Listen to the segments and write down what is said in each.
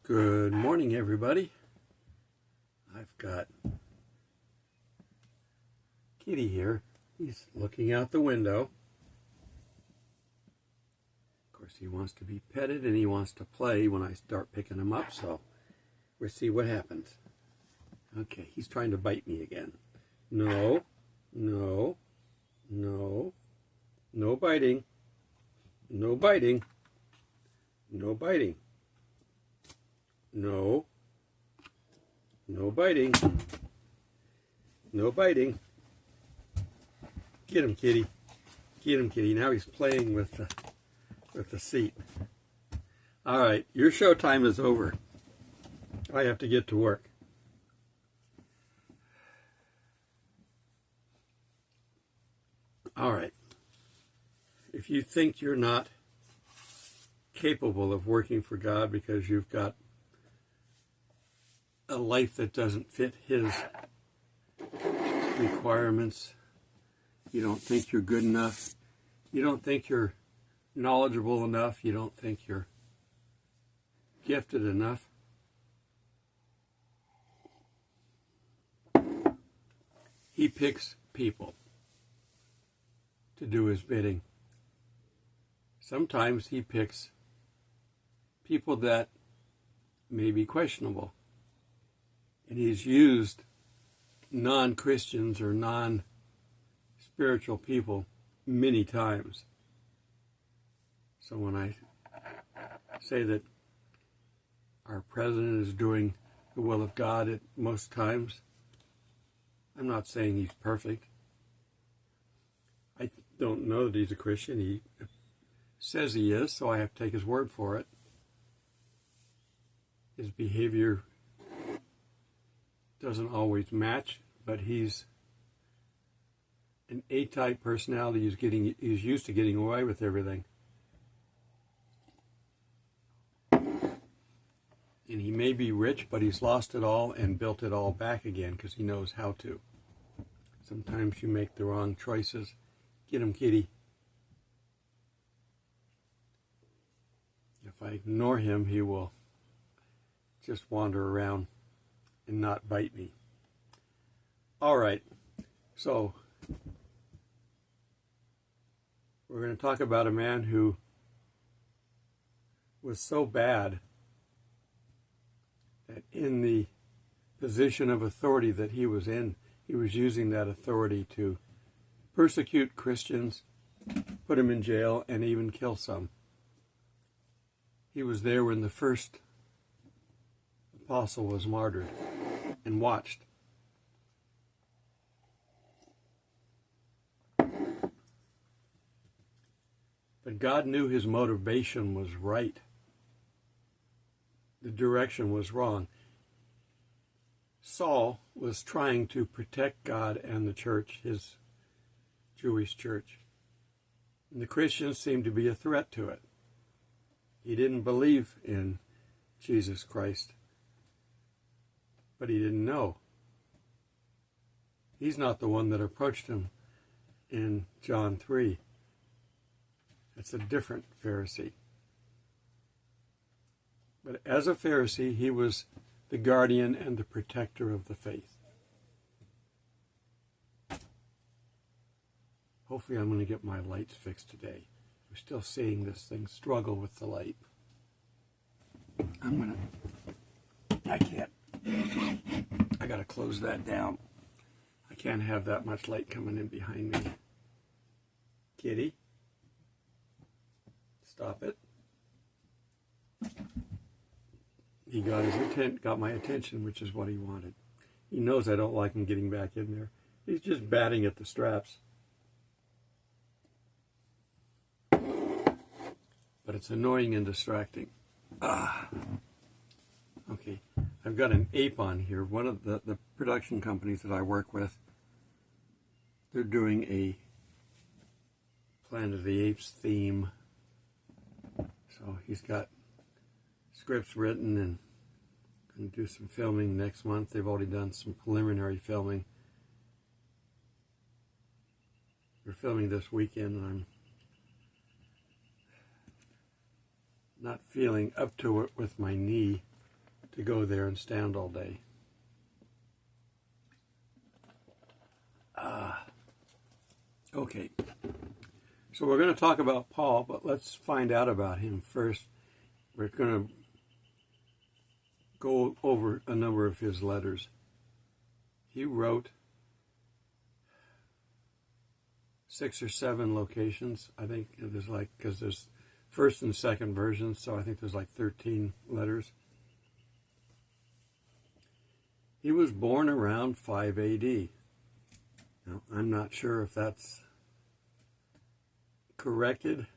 Good morning, everybody. I've got Kitty here. He's looking out the window. Of course, he wants to be petted and he wants to play when I start picking him up, so we'll see what happens. Okay, he's trying to bite me again. No, no, no, no biting, no biting, no biting. No. No biting. No biting. Get him, kitty. Get him, kitty. Now he's playing with the seat. All right, your show time is over. I have to get to work. All right. If you think you're not capable of working for God because you've got a life that doesn't fit His requirements, you don't think you're good enough, you don't think you're knowledgeable enough, you don't think you're gifted enough, He picks people to do His bidding. Sometimes He picks people that may be questionable. And He's used non-Christians or non-spiritual people many times. So when I say that our president is doing the will of God at most times, I'm not saying he's perfect. I don't know that he's a Christian. He says he is, so I have to take his word for it. His behavior doesn't always match, but he's an A-type personality. He's used to getting away with everything. And he may be rich, but he's lost it all and built it all back again because he knows how to. Sometimes you make the wrong choices. Get him, kitty. If I ignore him, he will just wander around and not bite me. All right, so we're going to talk about a man who was so bad that in the position of authority that he was in, he was using that authority to persecute Christians, put them in jail, and even kill some. He was there when the first apostle was martyred and watched. But God knew his motivation was right. The direction was wrong. Saul was trying to protect God and the church, his Jewish church. And the Christians seemed to be a threat to it. He didn't believe in Jesus Christ, but he didn't know. He's not the one that approached him in John 3. It's a different Pharisee. But as a Pharisee, he was the guardian and the protector of the faith. Hopefully I'm going to get my lights fixed today. We're still seeing this thing struggle with the light. I can't. I got to close that down. I can't have that much light coming in behind me. Kitty, stop it. He got my attention, which is what he wanted. He knows I don't like him getting back in there. He's just batting at the straps. But it's annoying and distracting. Okay, I've got an ape on here. One of the production companies that I work with, they're doing a Planet of the Apes theme. So he's got scripts written and going to do some filming next month. They've already done some preliminary filming. We're filming this weekend, and I'm not feeling up to it with my knee. to go there and stand all day. Okay, so we're going to talk about Paul, but let's find out about him first. We're going to go over a number of his letters. He wrote 6 or 7 locations. I think there's because there's first and second versions, so I think there's 13 letters. He was born around 5 AD. Now, I'm not sure if that's corrected,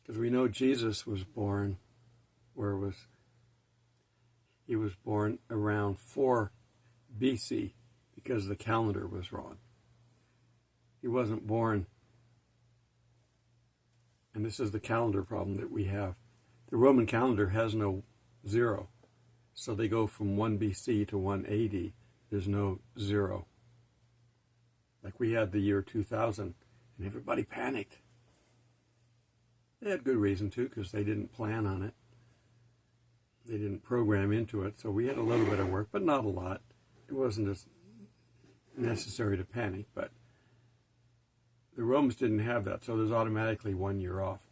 because we know Jesus was born, he was born around 4 BC, because the calendar was wrong. He wasn't born, and this is the calendar problem that we have. The Roman calendar has no 0, so they go from 1 BC to 1 AD. There's no 0. Like we had the year 2000, and everybody panicked. They had good reason to, because they didn't plan on it. They didn't program into it, so we had a little bit of work, but not a lot. It wasn't as necessary to panic, but the Romans didn't have that, so there's automatically 1 year off.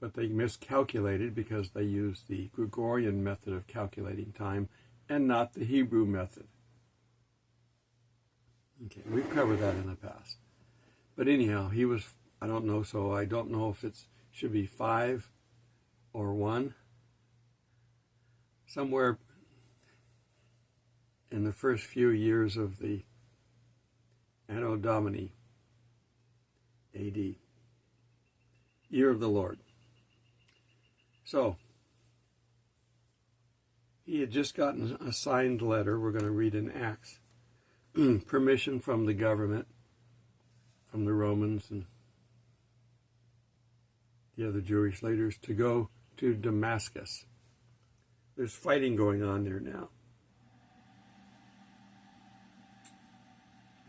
But they miscalculated because they used the Gregorian method of calculating time and not the Hebrew method. Okay, we've covered that in the past. But anyhow, he was, I don't know, so I don't know if it should be 5 or 1. Somewhere in the first few years of the Anno Domini, AD, year of the Lord. So, he had just gotten a signed letter, we're going to read in Acts, permission from the government, from the Romans and the other Jewish leaders, to go to Damascus. There's fighting going on there now.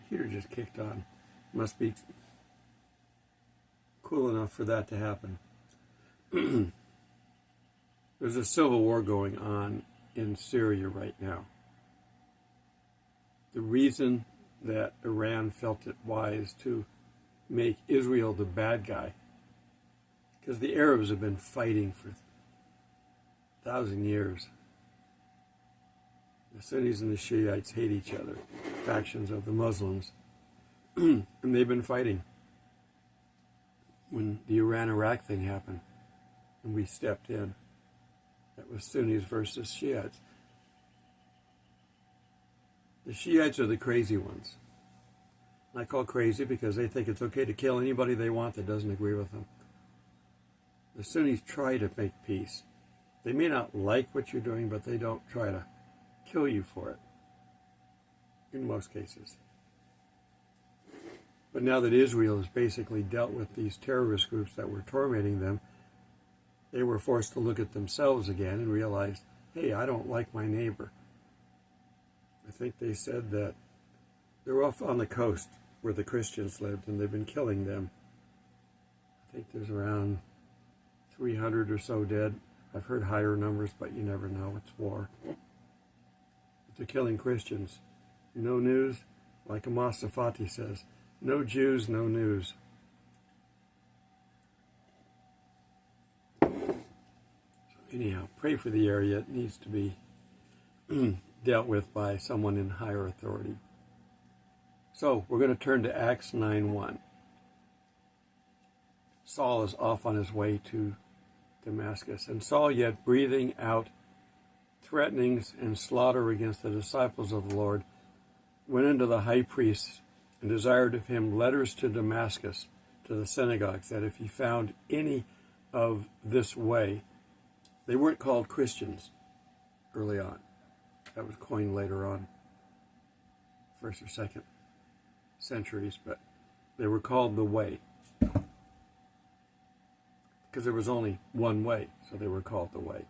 The heater just kicked on. Must be cool enough for that to happen. There's a civil war going on in Syria right now. The reason that Iran felt it wise to make Israel the bad guy, because the Arabs have been fighting for 1,000 years. The Sunnis and the Shiites hate each other, factions of the Muslims, and they've been fighting. When the Iran-Iraq thing happened, and we stepped in, that was Sunnis versus Shiites. The Shiites are the crazy ones. I call crazy because they think it's okay to kill anybody they want that doesn't agree with them. The Sunnis try to make peace. They may not like what you're doing, but they don't try to kill you for it, in most cases. But now that Israel has basically dealt with these terrorist groups that were tormenting them, they were forced to look at themselves again and realize, hey, I don't like my neighbor. I think they said that they're off on the coast where the Christians lived, and they've been killing them. I think there's around 300 or so dead. I've heard higher numbers, but you never know. It's war. But they're killing Christians. No news, like Amos Safati says, no Jews, no news. So anyhow, pray for the area. It needs to be dealt with by someone in higher authority. So we're going to turn to Acts 9:1. Saul is off on his way to Damascus, and Saul, yet breathing out threatenings and slaughter against the disciples of the Lord, went unto the high priest and desired of him letters to Damascus, to the synagogues, that if he found any of this way. They weren't called Christians early on. That was coined later on, 1st or 2nd centuries, but they were called the Way, because there was only one way, so they were called the Way.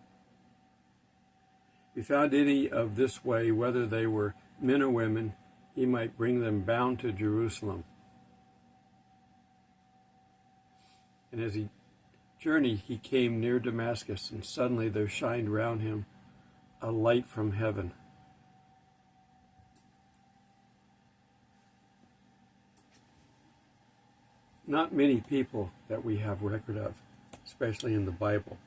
If he found any of this way, whether they were men or women, he might bring them bound to Jerusalem. And as he journey he came near Damascus, and suddenly there shined round him a light from heaven. Not many people that we have record of, especially in the Bible,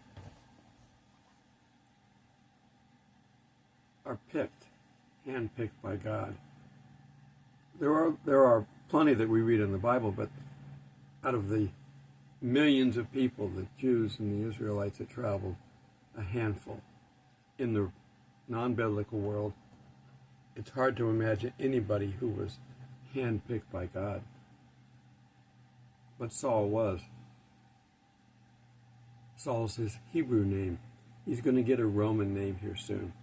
are handpicked by God. There are plenty that we read in the Bible, but out of the millions of people, the Jews and the Israelites that traveled, a handful. In the non-biblical world, it's hard to imagine anybody who was handpicked by God. But Saul was. Saul's his Hebrew name. He's going to get a Roman name here soon.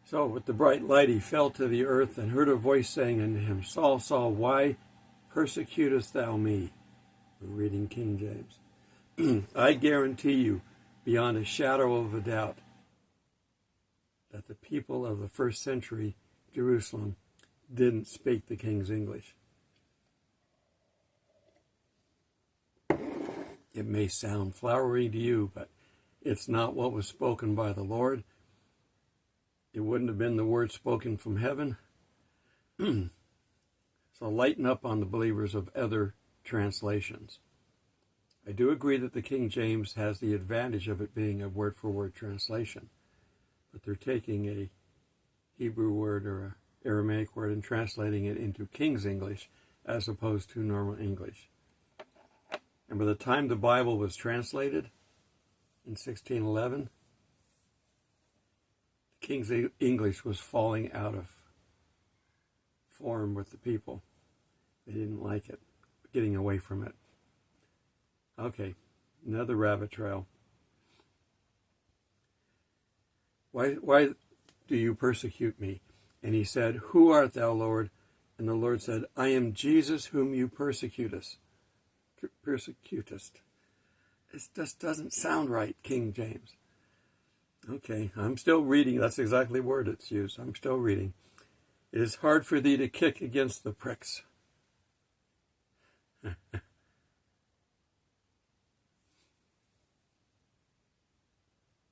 So with the bright light he fell to the earth and heard a voice saying unto him, Saul, Saul, why persecutest thou me? We're reading King James. I guarantee you, beyond a shadow of a doubt, that the people of the first century Jerusalem didn't speak the king's English. It may sound flowery to you, but it's not what was spoken by the Lord. It wouldn't have been the word spoken from heaven. So lighten up on the believers of other translations. I do agree that the King James has the advantage of it being a word-for-word translation, but they're taking a Hebrew word or an Aramaic word and translating it into King's English as opposed to normal English. And by the time the Bible was translated in 1611, the King's English was falling out of form with the people. They didn't like it, getting away from it. Okay, another rabbit trail. Why do you persecute me? And he said, Who art thou, Lord? And the Lord said, I am Jesus whom you persecutest. It just doesn't sound right, King James. Okay, I'm still reading. That's exactly the word it's used. I'm still reading. It is hard for thee to kick against the pricks.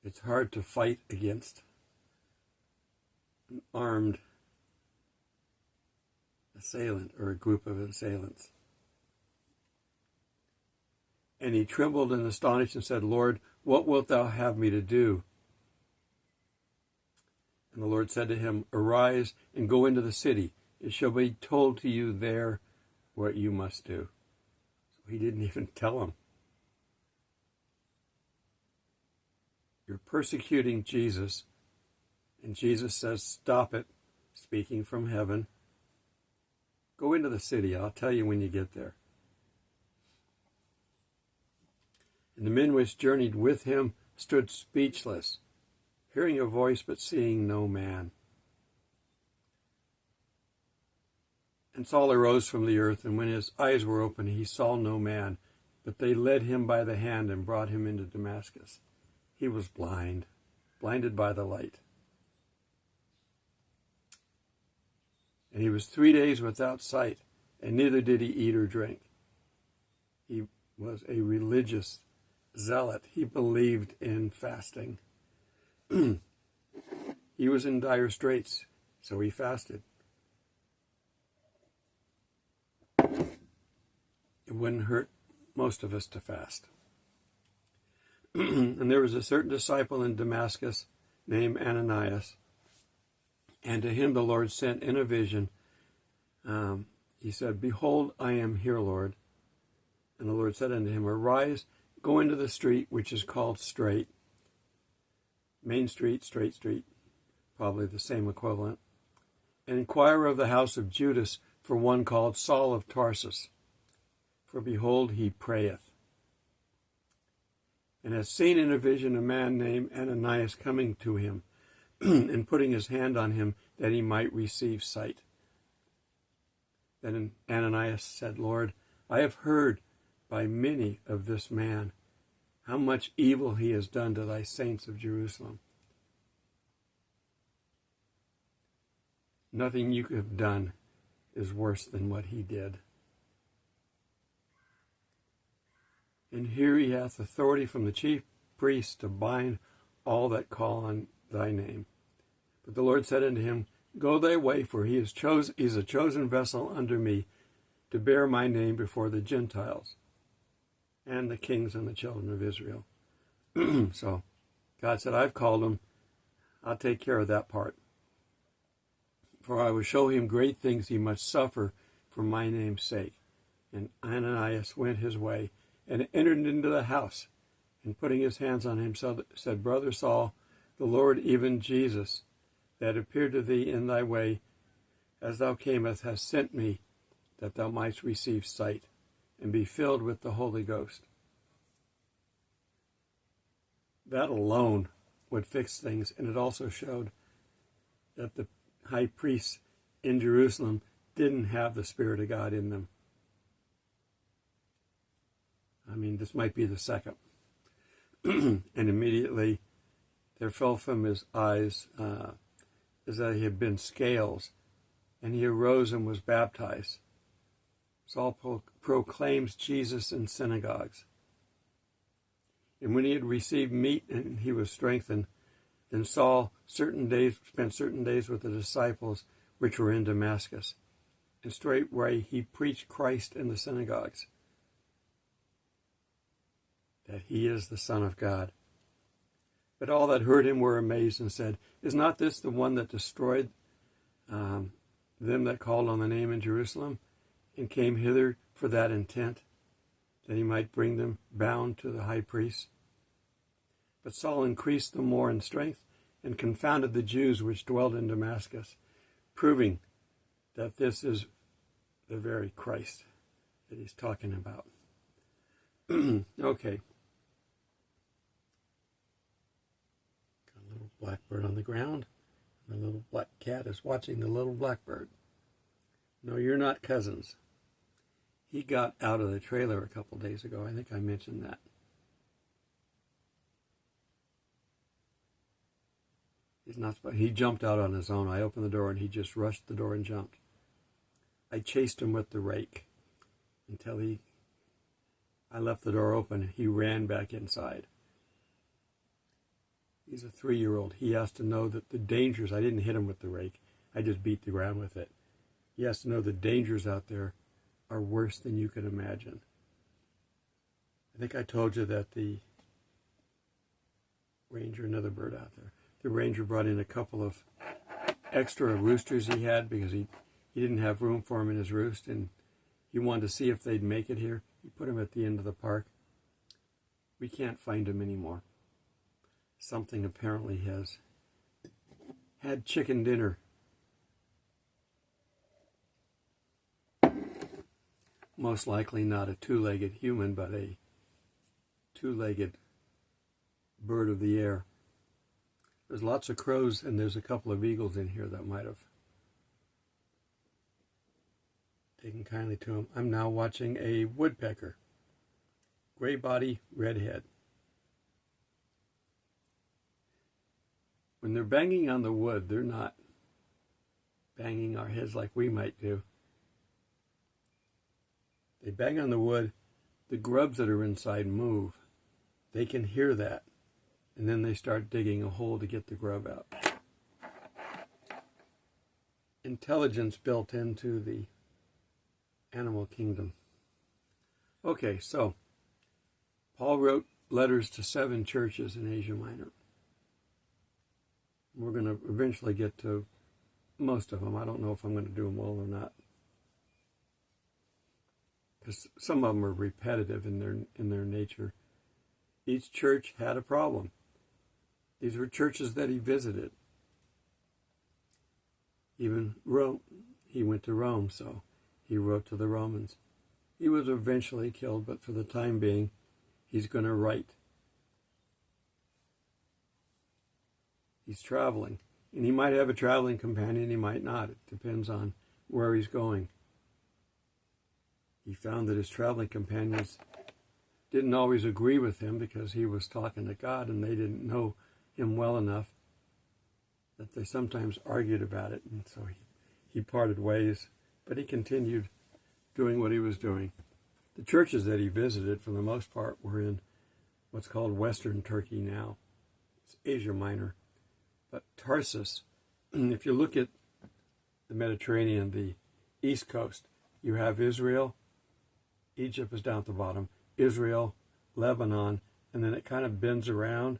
It's hard to fight against an armed assailant or a group of assailants. And he trembled and astonished and said, Lord, what wilt thou have me to do? And the Lord said to him, Arise and go into the city. It shall be told to you there what you must do. So he didn't even tell him. You're persecuting Jesus. And Jesus says, stop it, speaking from heaven. Go into the city. I'll tell you when you get there. And the men which journeyed with him stood speechless, hearing a voice but seeing no man. And Saul arose from the earth, and when his eyes were open, he saw no man, but they led him by the hand and brought him into Damascus. He was blinded by the light. And he was 3 days without sight, and neither did he eat or drink. He was a religious zealot. He believed in fasting. He was in dire straits, so he fasted. It wouldn't hurt most of us to fast. And there was a certain disciple in Damascus named Ananias, and to him the Lord sent in a vision. He said, Behold, I am here, Lord. And the Lord said unto him, Arise, go into the street which is called Straight. Main Street, Straight Street, probably the same equivalent. And inquire of the house of Judas for one called Saul of Tarsus. For behold, he prayeth. And has seen in a vision a man named Ananias coming to him, and putting his hand on him that he might receive sight. Then Ananias said, Lord, I have heard by many of this man how much evil he has done to thy saints of Jerusalem. Nothing you have done is worse than what he did. And here he hath authority from the chief priests to bind all that call on thy name. But the Lord said unto him, Go thy way, for he is a chosen vessel under me to bear my name before the Gentiles and the kings and the children of Israel. So God said, I've called him. I'll take care of that part. For I will show him great things he must suffer for my name's sake. And Ananias went his way and entered into the house, and putting his hands on him said, Brother Saul, the Lord, even Jesus, that appeared to thee in thy way, as thou camest, has sent me, that thou mightst receive sight, and be filled with the Holy Ghost. That alone would fix things, and it also showed that the high priests in Jerusalem didn't have the Spirit of God in them. I mean, this might be the second. And immediately there fell from his eyes as though he had been scales, and he arose and was baptized. Saul proclaims Jesus in synagogues. And when he had received meat and he was strengthened, then Saul spent certain days with the disciples which were in Damascus. And straightway he preached Christ in the synagogues, that he is the Son of God. But all that heard him were amazed and said, Is not this the one that destroyed them that called on the name in Jerusalem, and came hither for that intent, that he might bring them bound to the high priest? But Saul increased the more in strength, and confounded the Jews which dwelled in Damascus, proving that this is the very Christ that he's talking about. Okay. Got a little blackbird on the ground. The little black cat is watching the little blackbird. No, you're not cousins. He got out of the trailer a couple days ago. I think I mentioned that. He's not. He jumped out on his own. I opened the door and he just rushed the door and jumped. I chased him with the rake until I left the door open. He ran back inside. He's a 3-year-old. He has to know that the dangers. I didn't hit him with the rake. I just beat the ground with it. He has to know the dangers out there are worse than you can imagine. I think I told you that the ranger, another bird out there, the ranger brought in a couple of extra roosters he had because he didn't have room for them in his roost, and he wanted to see if they'd make it here. He put them at the end of the park. We can't find them anymore. Something apparently has had chicken dinner. Most likely not a two-legged human, but a two-legged bird of the air. There's lots of crows, and there's a couple of eagles in here that might have taken kindly to him. I'm now watching a woodpecker. Gray body, red head. When they're banging on the wood, they're not banging our heads like we might do. They bang on the wood, the grubs that are inside move. They can hear that, and then they start digging a hole to get the grub out. Intelligence built into the animal kingdom. Okay, so Paul wrote letters to 7 churches in Asia Minor. We're going to eventually get to most of them. I don't know if I'm going to do them all or not, because some of them are repetitive in their nature. Each church had a problem. These were churches that he visited. Even Rome, he went to Rome, so he wrote to the Romans. He was eventually killed, but for the time being, he's going to write. He's traveling, and he might have a traveling companion, he might not. It depends on where he's going. He found that his traveling companions didn't always agree with him because he was talking to God and they didn't know him well enough, that they sometimes argued about it, and so he parted ways, but he continued doing what he was doing. The churches that he visited, for the most part, were in what's called Western Turkey now. It's Asia Minor. But Tarsus, if you look at the Mediterranean, the east coast, you have Israel, Egypt is down at the bottom, Israel, Lebanon, and then it kind of bends around.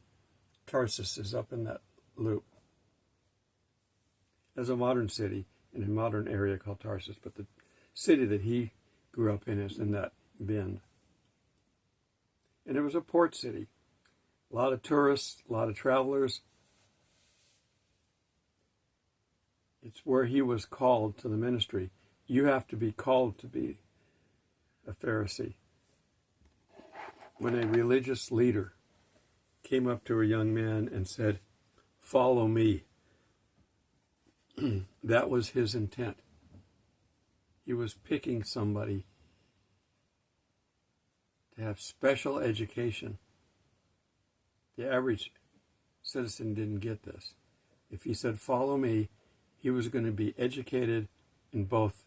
Tarsus is up in that loop. There's a modern city in a modern area called Tarsus, but the city that he grew up in is in that bend. And it was a port city. A lot of tourists, a lot of travelers. It's where he was called to the ministry. You have to be called to be a Pharisee. When a religious leader came up to a young man and said, "Follow me," that was his intent. He was picking somebody to have special education. The average citizen didn't get this. If he said, "Follow me," he was going to be educated in both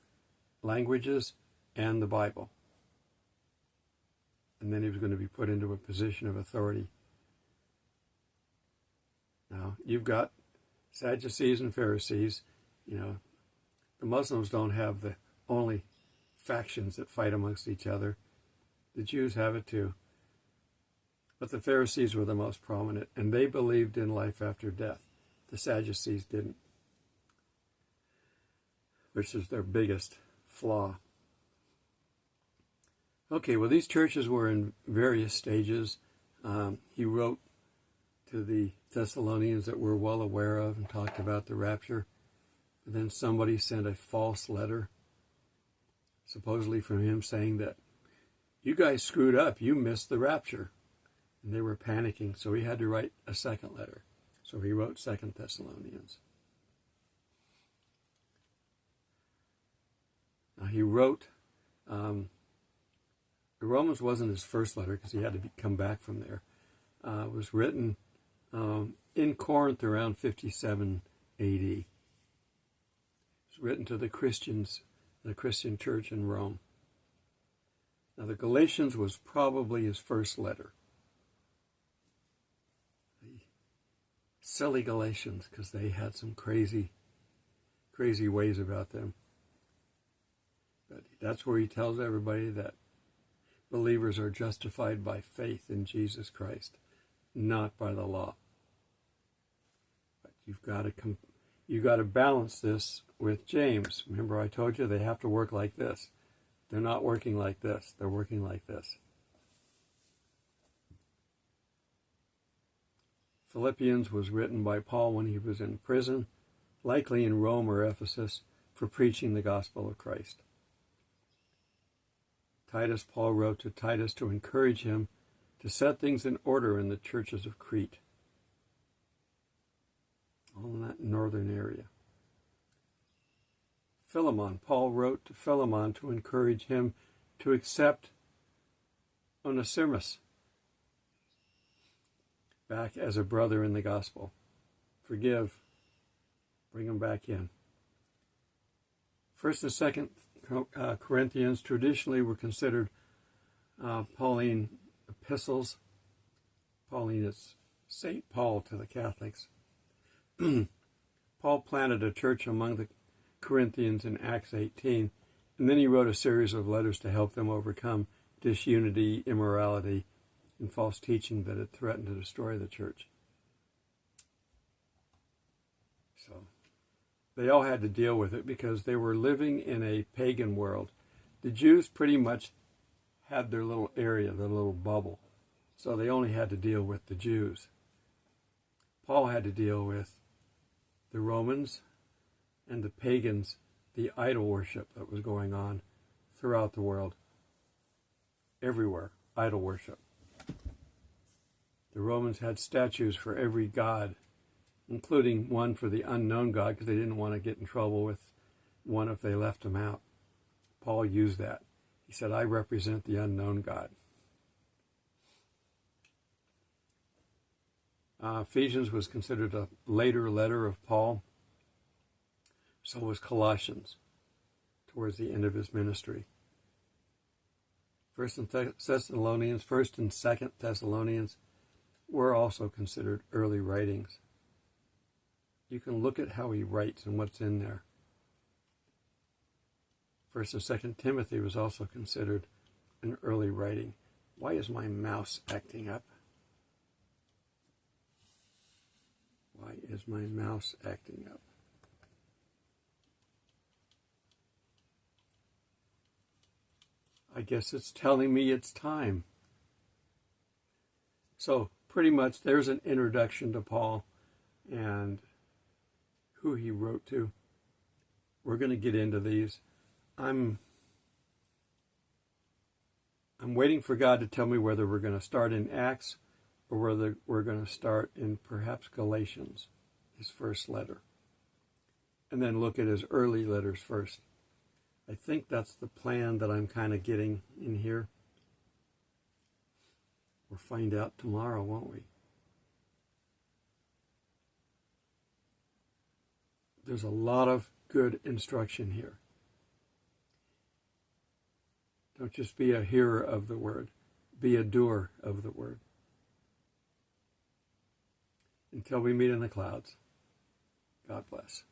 languages and the Bible. And then he was going to be put into a position of authority. Now, you've got Sadducees and Pharisees. You know, the Muslims don't have the only factions that fight amongst each other. The Jews have it too. But the Pharisees were the most prominent, and they believed in life after death. The Sadducees didn't, which is their biggest flaw. Okay, well, these churches were in various stages. He wrote to the Thessalonians that we're well aware of and talked about the rapture. But then somebody sent a false letter, supposedly from him, saying that you guys screwed up, you missed the rapture. And they were panicking, so he had to write a second letter. So he wrote 2 Thessalonians. Now he wrote, the Romans wasn't his first letter because he had to come back from there. It was written in Corinth around 57 A.D. It was written to the Christians, the Christian church in Rome. Now the Galatians was probably his first letter. The silly Galatians, because they had some crazy ways about them. But that's where he tells everybody that believers are justified by faith in Jesus Christ, not by the law. But you've got to balance this with James. Remember, I told you they have to work like this. They're not working like this. They're working like this. Philippians was written by Paul when he was in prison, likely in Rome or Ephesus, for preaching the gospel of Christ. Titus, Paul wrote to Titus to encourage him to set things in order in the churches of Crete, all in that northern area. Philemon, Paul wrote to Philemon to encourage him to accept Onesimus back as a brother in the gospel. Forgive, bring him back in. 1st and 2nd Corinthians traditionally were considered Pauline epistles. Pauline is St. Paul to the Catholics. Paul planted a church among the Corinthians in Acts 18, and then he wrote a series of letters to help them overcome disunity, immorality, and false teaching that had threatened to destroy the church. So they all had to deal with it because they were living in a pagan world. The Jews pretty much had their little area, their little bubble. So they only had to deal with the Jews. Paul had to deal with the Romans and the pagans, the idol worship that was going on throughout the world. Everywhere, idol worship. The Romans had statues for every god, including one for the unknown God, because they didn't want to get in trouble with one if they left him out. Paul used that. He said, I represent the unknown God. Ephesians was considered a later letter of Paul. So was Colossians, towards the end of his ministry. First and Thessalonians, First and Second Thessalonians were also considered early writings. You can look at how he writes and what's in there. First and Second Timothy was also considered an early writing. Why is my mouse acting up? Why is my mouse acting up? I guess it's telling me it's time. So pretty much there's an introduction to Paul and who he wrote to. We're going to get into these. I'm waiting for God to tell me whether we're going to start in Acts or whether we're going to start in perhaps Galatians, his first letter, and then look at his early letters first. I think that's the plan that I'm kind of getting in here. We'll find out tomorrow, won't we? There's a lot of good instruction here. Don't just be a hearer of the word. Be a doer of the word. Until we meet in the clouds, God bless.